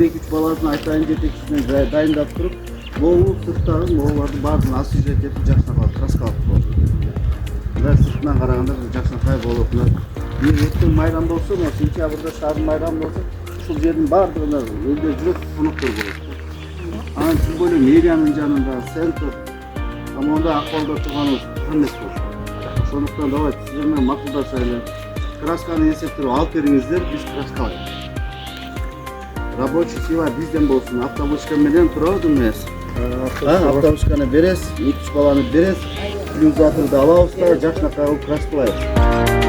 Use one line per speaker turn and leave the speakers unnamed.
2-3 баласын айтайын жетекчисине дайындап туруп, могул сырттагы моголордун баардыгын ас сюжет этип жакшынакай краскалап коёбуз. Мына сыртынан караганда жакшынакай болот. Эртең майрам болсо, сентябрда шаардын майрамы болсо, ушул жердин баардыгында элдер жүрөт, коноктор болот. Анан тим более мэриянын жанында центр тамонда акыбалда турганыбыз эмес болчу. Ошондуктан давайте сиздер менен макулдашайлы. Красканы эсептеп алып бериңиздер, биз краскалайбыз. Рабочий сила бизден болсун, автобуска менен турабыз эмес. Автобусканы бересиз, 2-3 баланы бересиз, плюс завтра да алабыз да жакшынакай краскалайбыз.